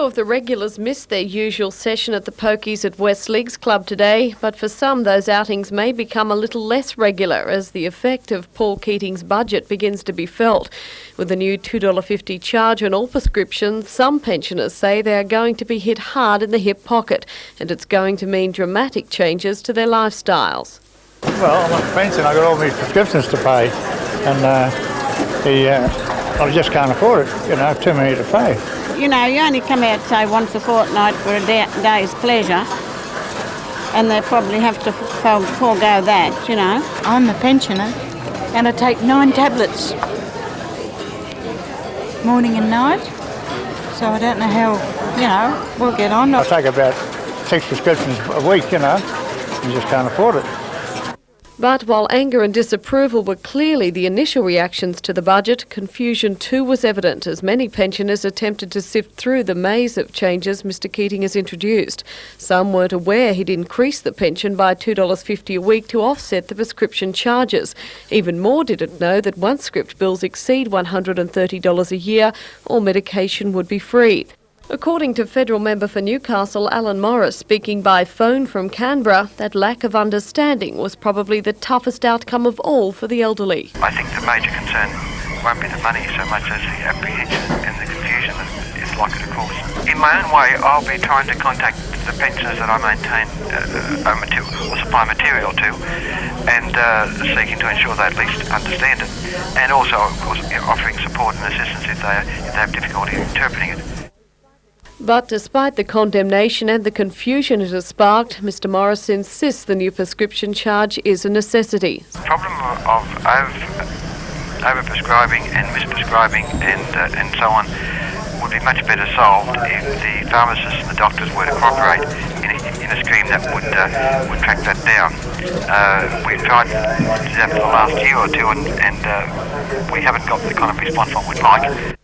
few of the regulars missed their usual session at the Pokies at West Leagues Club today, but for some those outings may become a little less regular as the effect of Paul Keating's budget begins to be felt. With a new $2.50 charge on all prescriptions, some pensioners say they are going to be hit hard in the hip pocket, and it's going to mean dramatic changes to their lifestyles. Well, I'm on a pension, I've got all these prescriptions to pay, and I just can't afford it, you know, too many to pay. You know, you only come out, say, once a fortnight for a day's pleasure, and they probably have to forego that, you know. I'm a pensioner, and I take 9 tablets, morning and night, so I don't know how, you know, we'll get on. I take about 6 prescriptions a week, you know, you just can't afford it. But while anger and disapproval were clearly the initial reactions to the budget, confusion too was evident as many pensioners attempted to sift through the maze of changes Mr Keating has introduced. Some weren't aware he'd increased the pension by $2.50 a week to offset the prescription charges. Even more didn't know that once script bills exceed $130 a year, all medication would be free. According to Federal Member for Newcastle Alan Morris, speaking by phone from Canberra, that lack of understanding was probably the toughest outcome of all for the elderly. I think the major concern won't be the money so much as the apprehension and the confusion that is likely to cause. In my own way, I'll be trying to contact the pensioners that I maintain or supply material to, and seeking to ensure they at least understand it, and also, of course, offering support and assistance if they have difficulty interpreting it. But despite the condemnation and the confusion it has sparked, Mr Morris insists the new prescription charge is a necessity. The problem of over-prescribing and misprescribing and so on would be much better solved if the pharmacists and the doctors were to cooperate in a scheme that would track that down. We've tried to do that for the last year or two and we haven't got the kind of response one would like.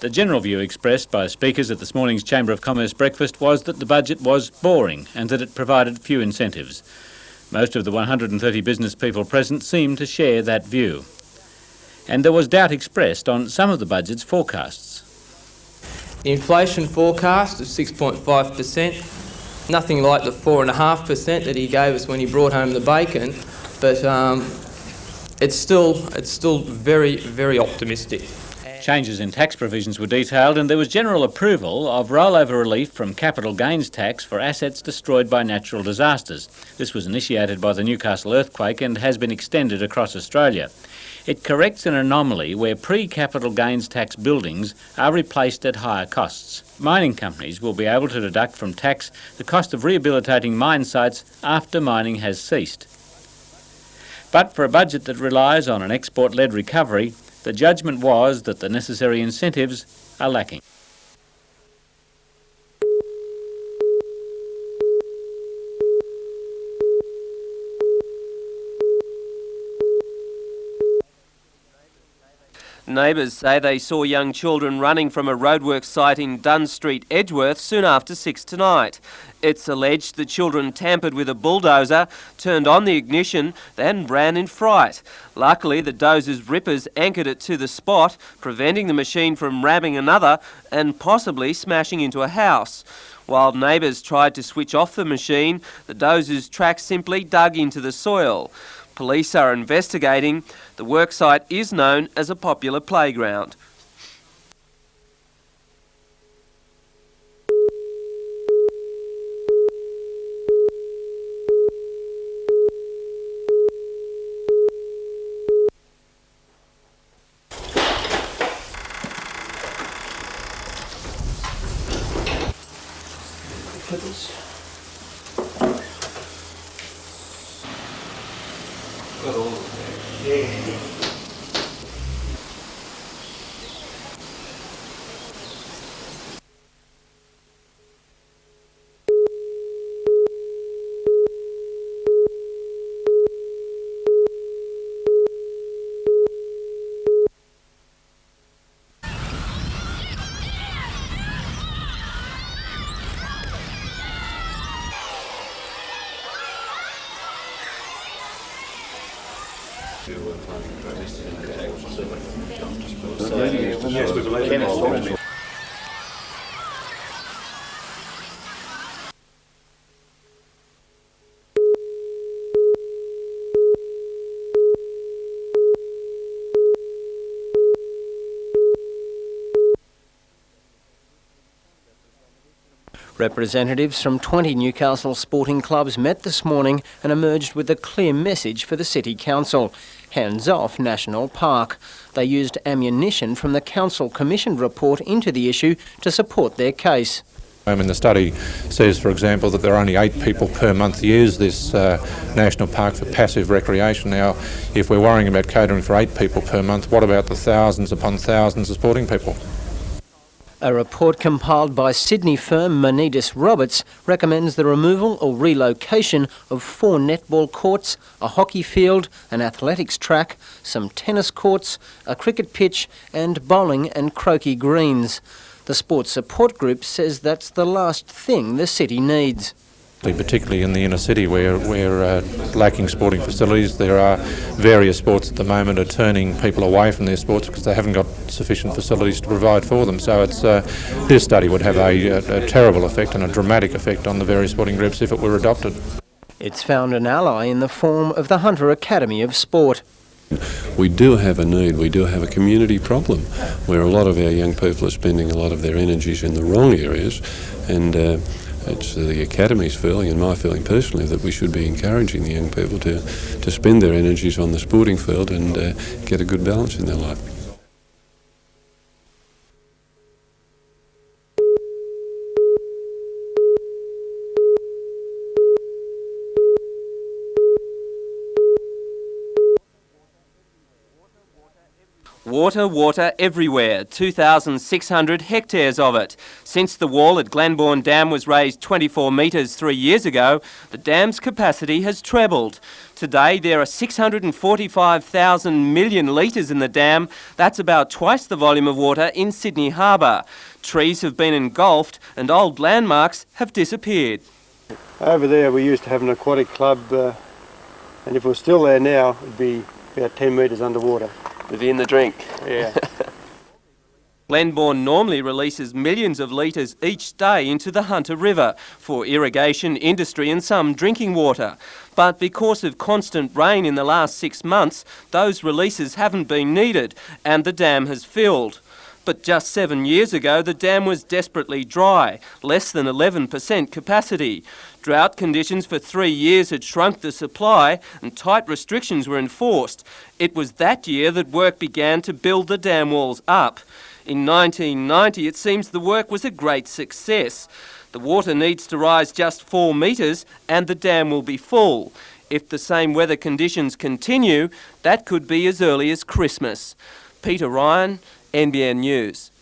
The general view expressed by speakers at this morning's Chamber of Commerce breakfast was that the budget was boring and that it provided few incentives. Most of the 130 business people present seemed to share that view. And there was doubt expressed on some of the budget's forecasts. The inflation forecast of 6.5%, nothing like the 4.5% that he gave us when he brought home the bacon, but it's still very, very optimistic. Changes in tax provisions were detailed and there was general approval of rollover relief from capital gains tax for assets destroyed by natural disasters. This was initiated by the Newcastle earthquake and has been extended across Australia. It corrects an anomaly where pre-capital gains tax buildings are replaced at higher costs. Mining companies will be able to deduct from tax the cost of rehabilitating mine sites after mining has ceased. But for a budget that relies on an export-led recovery, the judgment was that the necessary incentives are lacking. Neighbours say they saw young children running from a Roadworks site in Dunn Street, Edgeworth, soon after 6 tonight. It's alleged the children tampered with a bulldozer, turned on the ignition, then ran in fright. Luckily, the dozer's rippers anchored it to the spot, preventing the machine from ramming another and possibly smashing into a house. While neighbours tried to switch off the machine, the dozer's track simply dug into the soil. Police are investigating. The worksite is known as a popular playground. Representatives from 20 Newcastle sporting clubs met this morning and emerged with a clear message for the City Council. Hands off National Park. They used ammunition from the Council commissioned report into the issue to support their case. The study says, for example, that there are only 8 people per month use this national park for passive recreation. Now, if we're worrying about catering for 8 people per month, what about the thousands upon thousands of sporting people? A report compiled by Sydney firm Manitas Roberts recommends the removal or relocation of 4 netball courts, a hockey field, an athletics track, some tennis courts, a cricket pitch and bowling and croquet greens. The sports support group says that's the last thing the city needs. Particularly in the inner city where we're lacking sporting facilities. There are various sports at the moment are turning people away from their sports because they haven't got sufficient facilities to provide for them. So it's this study would have a terrible effect and a dramatic effect on the various sporting groups if it were adopted. It's found an ally in the form of the Hunter Academy of Sport. We do have a need, we do have a community problem where a lot of our young people are spending a lot of their energies in the wrong areas, and it's the Academy's feeling and my feeling personally that we should be encouraging the young people to spend their energies on the sporting field and get a good balance in their life. Water, water everywhere, 2,600 hectares of it. Since the wall at Glenbawn Dam was raised 24 metres 3 years ago, the dam's capacity has trebled. Today there are 645,000 million litres in the dam. That's about twice the volume of water in Sydney Harbour. Trees have been engulfed and old landmarks have disappeared. Over there we used to have an aquatic club, and if it was still there now, it'd be about 10 metres underwater. It'd be in the drink. Yeah. Glenbawn normally releases millions of litres each day into the Hunter River for irrigation, industry and some drinking water. But because of constant rain in the last 6 months, those releases haven't been needed and the dam has filled. But just 7 years ago, the dam was desperately dry, less than 11% capacity. Drought conditions for 3 years had shrunk the supply and tight restrictions were enforced. It was that year that work began to build the dam walls up. In 1990, it seems the work was a great success. The water needs to rise just 4 metres and the dam will be full. If the same weather conditions continue, that could be as early as Christmas. Peter Ryan, NBN News.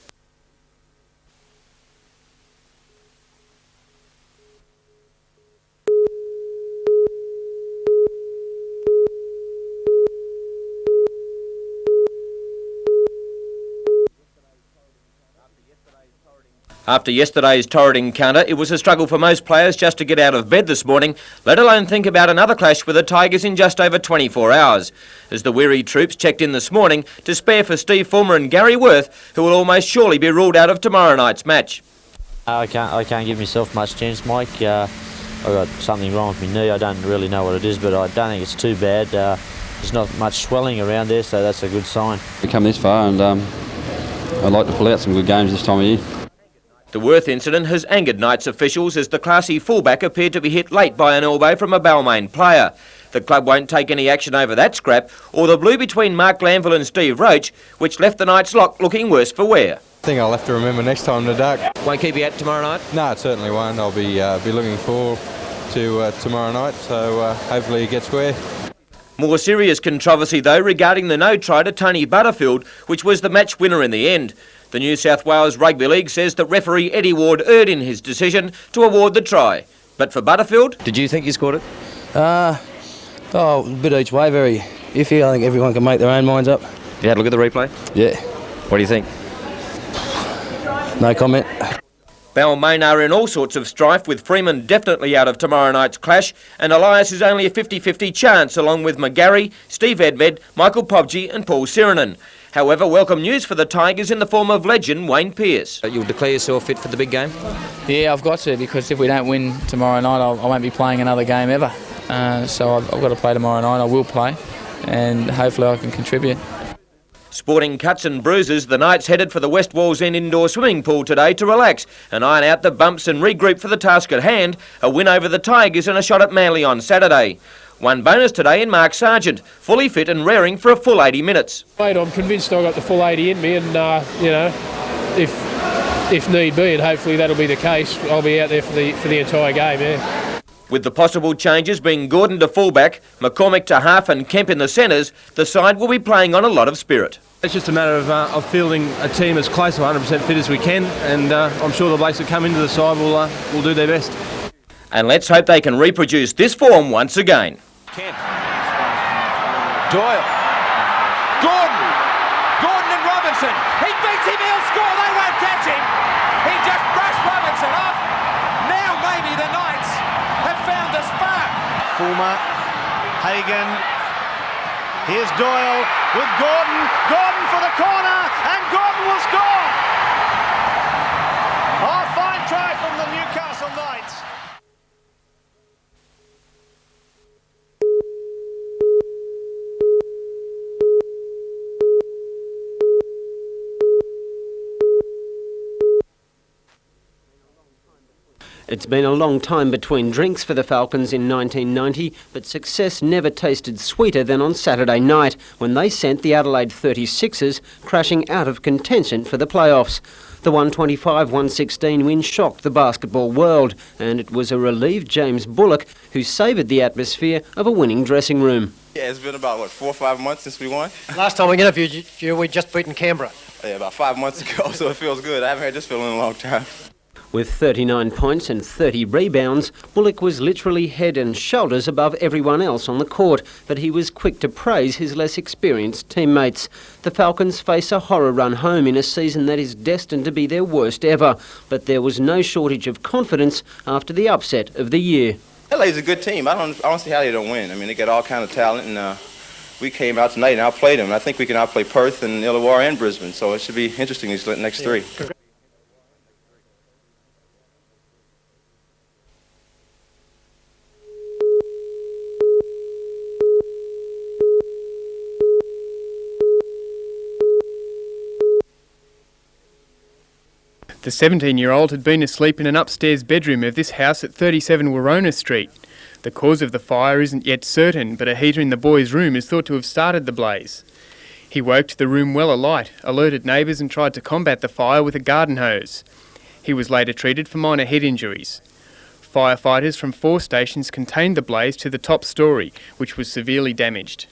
After yesterday's torrid encounter, it was a struggle for most players just to get out of bed this morning, let alone think about another clash with the Tigers in just over 24 hours. As the weary troops checked in this morning to spare for Steve Fulmer and Gary Worth, who will almost surely be ruled out of tomorrow night's match. I can't give myself much chance, Mike. I've got something wrong with my knee. I don't really know what it is, but I don't think it's too bad. There's not much swelling around there, so that's a good sign. We come this far, and I'd like to pull out some good games this time of year. The Worth incident has angered Knights officials as the classy fullback appeared to be hit late by an elbow from a Balmain player. The club won't take any action over that scrap or the blue between Mark Glanville and Steve Roach, which left the Knights lock looking worse for wear. I think I'll have to remember next time in the dark. Won't keep you out tomorrow night? No, it certainly won't. I'll be looking forward to tomorrow night, so hopefully it gets square. More serious controversy though regarding the no try to Tony Butterfield, which was the match winner in the end. The New South Wales Rugby League says that referee Eddie Ward erred in his decision to award the try. But for Butterfield... Did you think he scored it? A bit each way, very iffy. I think everyone can make their own minds up. You had a look at the replay? Yeah. What do you think? No comment. Balmain are in all sorts of strife, with Freeman definitely out of tomorrow night's clash, and Elias is only a 50-50 chance, along with McGarry, Steve Edmed, Michael Pobji and Paul Sirinen. However, welcome news for the Tigers in the form of legend Wayne Pearce. You'll declare yourself fit for the big game? Yeah, I've got to, because if we don't win tomorrow night, I won't be playing another game ever. So I've got to play tomorrow night. I will play, and hopefully I can contribute. Sporting cuts and bruises, the Knights headed for the West Walls End indoor swimming pool today to relax and iron out the bumps and regroup for the task at hand, a win over the Tigers and a shot at Manly on Saturday. One bonus today in Mark Sargent, fully fit and raring for a full 80 minutes. Mate, I'm convinced I got the full 80 in me, and you know, if need be, and hopefully that'll be the case, I'll be out there for the entire game. Yeah. With the possible changes being Gordon to fullback, McCormick to half and Kemp in the centres, the side will be playing on a lot of spirit. It's just a matter of fielding a team as close to 100% fit as we can, and I'm sure the blokes that come into the side will do their best. And let's hope they can reproduce this form once again. Kemp. Doyle. Gordon and Robinson. He beats him, he'll score, they won't catch him. He just brushed Robinson off. Now maybe the Knights have found a spark. Fulmer, Hagan, here's Doyle with Gordon for the corner, and Gordon will score! Oh, fine try from the Newcastle Knights. It's been a long time between drinks for the Falcons in 1990, but success never tasted sweeter than on Saturday night, when they sent the Adelaide 36ers crashing out of contention for the playoffs. The 125-116 win shocked the basketball world, and it was a relieved James Bullock who savoured the atmosphere of a winning dressing room. Yeah, it's been about, 4 or 5 months since we won? Last time we interviewed you, we'd just beaten Canberra. Yeah, about 5 months ago, so it feels good. I haven't had this feeling in a long time. With 39 points and 30 rebounds, Bullock was literally head and shoulders above everyone else on the court, but he was quick to praise his less experienced teammates. The Falcons face a horror run home in a season that is destined to be their worst ever, but there was no shortage of confidence after the upset of the year. Adelaide's a good team. I don't see how they don't win. I mean, they got all kind of talent, and we came out tonight and outplayed them. And I think we can outplay Perth and Illawarra and Brisbane, so it should be interesting these next three. The 17-year-old had been asleep in an upstairs bedroom of this house at 37 Warona Street. The cause of the fire isn't yet certain, but a heater in the boy's room is thought to have started the blaze. He woke to the room well alight, alerted neighbours and tried to combat the fire with a garden hose. He was later treated for minor head injuries. Firefighters from 4 stations contained the blaze to the top storey, which was severely damaged.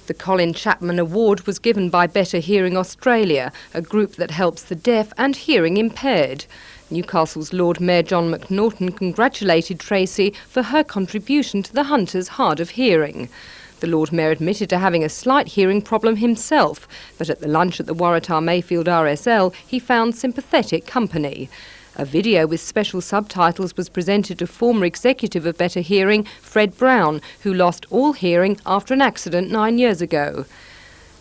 The Colin Chapman Award was given by Better Hearing Australia, a group that helps the deaf and hearing impaired. Newcastle's Lord Mayor John McNaughton congratulated Tracy for her contribution to the Hunters' Hard of Hearing. The Lord Mayor admitted to having a slight hearing problem himself, but at the lunch at the Waratah Mayfield RSL he found sympathetic company. A video with special subtitles was presented to former executive of Better Hearing, Fred Brown, who lost all hearing after an accident 9 years ago.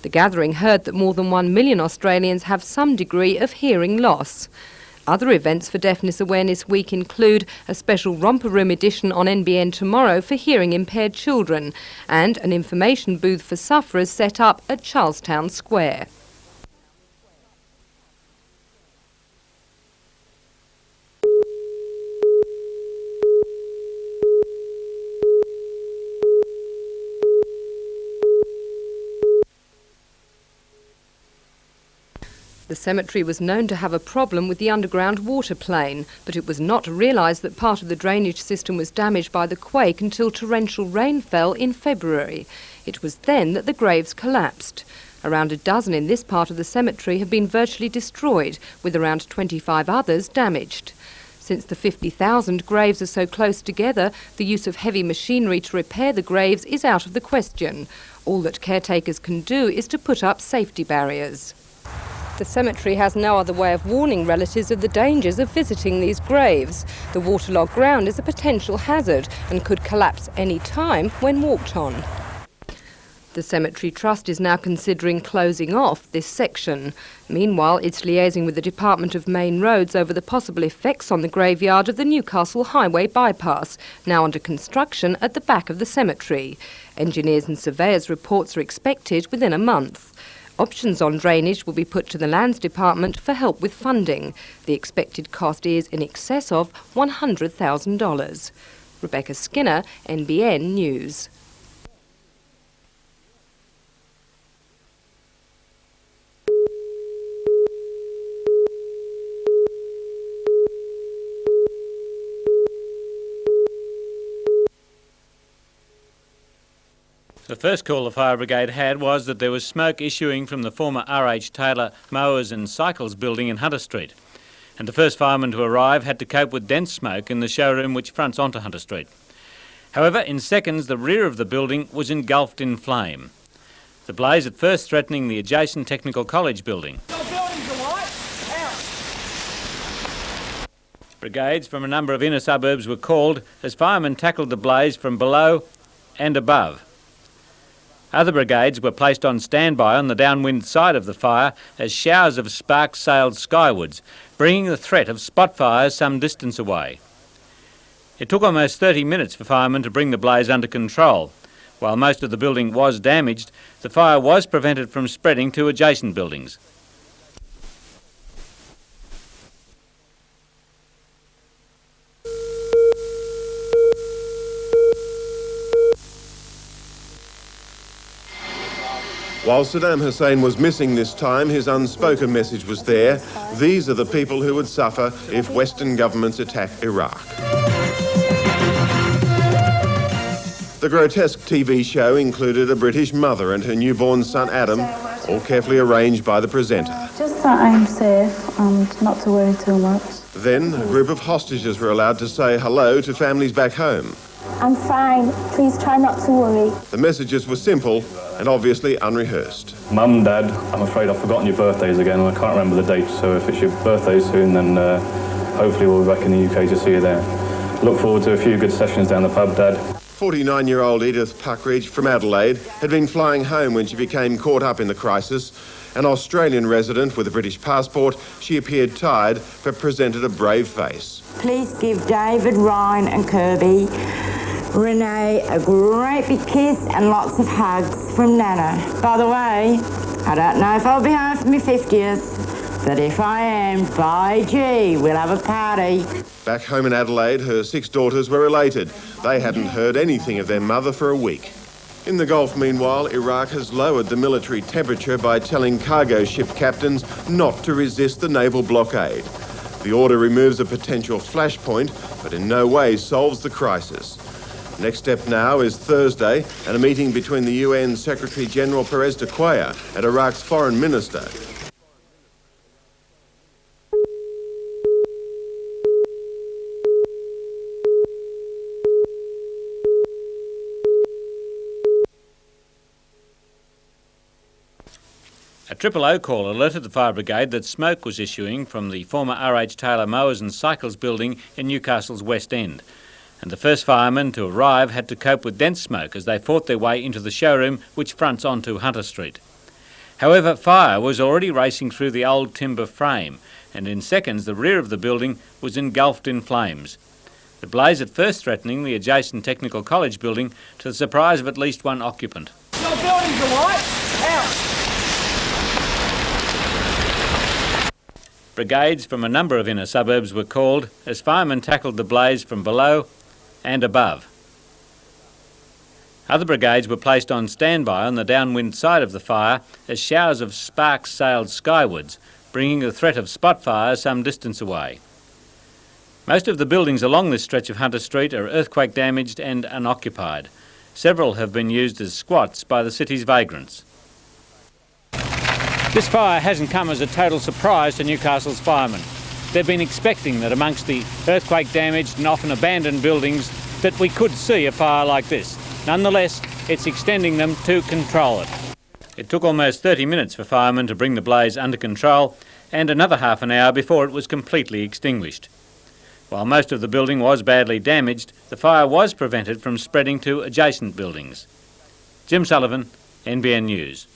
The gathering heard that more than 1 million Australians have some degree of hearing loss. Other events for Deafness Awareness Week include a special romper room edition on NBN tomorrow for hearing impaired children and an information booth for sufferers set up at Charlestown Square. The cemetery was known to have a problem with the underground water plane, but it was not realised that part of the drainage system was damaged by the quake until torrential rain fell in February. It was then that the graves collapsed. Around a dozen in this part of the cemetery have been virtually destroyed, with around 25 others damaged. Since the 50,000 graves are so close together, the use of heavy machinery to repair the graves is out of the question. All that caretakers can do is to put up safety barriers. The cemetery has no other way of warning relatives of the dangers of visiting these graves. The waterlogged ground is a potential hazard and could collapse any time when walked on. The Cemetery Trust is now considering closing off this section. Meanwhile, it's liaising with the Department of Main Roads over the possible effects on the graveyard of the Newcastle Highway bypass, now under construction at the back of the cemetery. Engineers and surveyors' reports are expected within a month. Options on drainage will be put to the Lands Department for help with funding. The expected cost is in excess of $100,000. Rebecca Skinner, NBN News. The first call the fire brigade had was that there was smoke issuing from the former R.H. Taylor Mowers and Cycles building in Hunter Street. And the first fireman to arrive had to cope with dense smoke in the showroom which fronts onto Hunter Street. However, in seconds, the rear of the building was engulfed in flame. The blaze at first threatening the adjacent Technical College building. Brigades from a number of inner suburbs were called as firemen tackled the blaze from below and above. Other brigades were placed on standby on the downwind side of the fire as showers of sparks sailed skywards, bringing the threat of spot fires some distance away. It took almost 30 minutes for firemen to bring the blaze under control. While most of the building was damaged, the fire was prevented from spreading to adjacent buildings. While Saddam Hussein was missing this time, his unspoken message was there. These are the people who would suffer if Western governments attack Iraq. The grotesque TV show included a British mother and her newborn son Adam, all carefully arranged by the presenter. Just that I'm safe and not to worry too much. Then a group of hostages were allowed to say hello to families back home. I'm fine. Please try not to worry. The messages were simple and obviously unrehearsed. Mum, Dad, I'm afraid I've forgotten your birthdays again and I can't remember the date, so if it's your birthday soon, then hopefully we'll be back in the UK to see you there. Look forward to a few good sessions down the pub, Dad. 49-year-old Edith Puckridge from Adelaide had been flying home when she became caught up in the crisis. An Australian resident with a British passport, she appeared tired but presented a brave face. Please give David, Ryan and Kirby, Renee a great big kiss and lots of hugs from Nana. By the way, I don't know if I'll be home for my 50th, but if I am, by gee, we'll have a party. Back home in Adelaide, her 6 daughters were elated. They hadn't heard anything of their mother for a week. In the Gulf, meanwhile, Iraq has lowered the military temperature by telling cargo ship captains not to resist the naval blockade. The order removes a potential flashpoint, but in no way solves the crisis. Next step now is Thursday and a meeting between the UN Secretary-General Perez de Cuellar and Iraq's foreign minister. A 000 call alerted the fire brigade that smoke was issuing from the former R.H. Taylor Mowers and Cycles building in Newcastle's West End. And the first firemen to arrive had to cope with dense smoke as they fought their way into the showroom which fronts onto Hunter Street. However, fire was already racing through the old timber frame, and in seconds the rear of the building was engulfed in flames. The blaze at first threatening the adjacent Technical College building, to the surprise of at least one occupant. Your building's alight! Out! Brigades from a number of inner suburbs were called as firemen tackled the blaze from below and above. Other brigades were placed on standby on the downwind side of the fire as showers of sparks sailed skywards, bringing the threat of spot fire some distance away. Most of the buildings along this stretch of Hunter Street are earthquake damaged and unoccupied. Several have been used as squats by the city's vagrants. This fire hasn't come as a total surprise to Newcastle's firemen. They've been expecting that amongst the earthquake damaged and often abandoned buildings that we could see a fire like this. Nonetheless, it's extending them to control it. It took almost 30 minutes for firemen to bring the blaze under control and another half an hour before it was completely extinguished. While most of the building was badly damaged, the fire was prevented from spreading to adjacent buildings. Jim Sullivan, NBN News.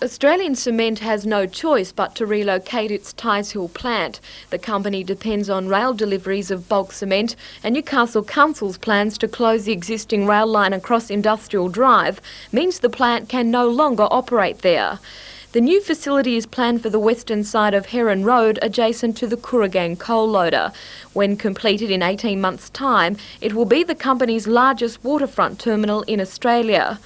Australian Cement has no choice but to relocate its Tighes Hill plant. The company depends on rail deliveries of bulk cement, and Newcastle Council's plans to close the existing rail line across Industrial Drive means the plant can no longer operate there. The new facility is planned for the western side of Heron Road, adjacent to the Kooragang coal loader. When completed in 18 months' time, it will be the company's largest waterfront terminal in Australia.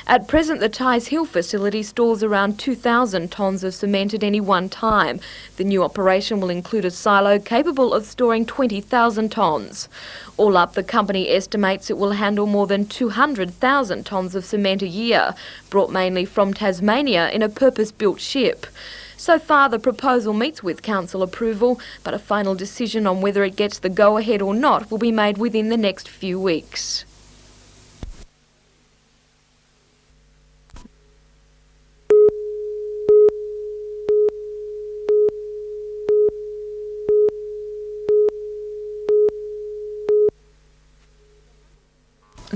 At present, the Tighes Hill facility stores around 2,000 tonnes of cement at any one time. The new operation will include a silo capable of storing 20,000 tonnes. All up, the company estimates it will handle more than 200,000 tonnes of cement a year, brought mainly from Tasmania in a purpose-built ship. So far, the proposal meets with council approval, but a final decision on whether it gets the go-ahead or not will be made within the next few weeks.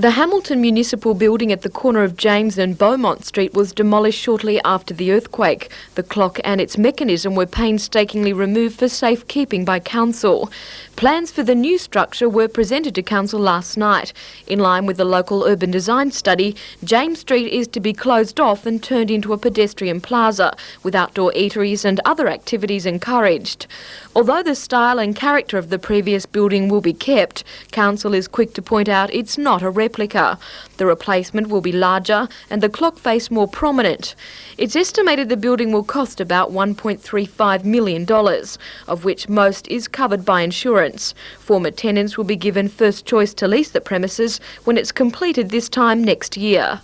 The Hamilton Municipal building at the corner of James and Beaumont Street was demolished shortly after the earthquake. The clock and its mechanism were painstakingly removed for safekeeping by council. Plans for the new structure were presented to council last night. In line with the local urban design study, James Street is to be closed off and turned into a pedestrian plaza, with outdoor eateries and other activities encouraged. Although the style and character of the previous building will be kept, council is quick to point out it's not a replica. The replacement will be larger and the clock face more prominent. It's estimated the building will cost about $1.35 million, of which most is covered by insurance. Former tenants will be given first choice to lease the premises when it's completed this time next year.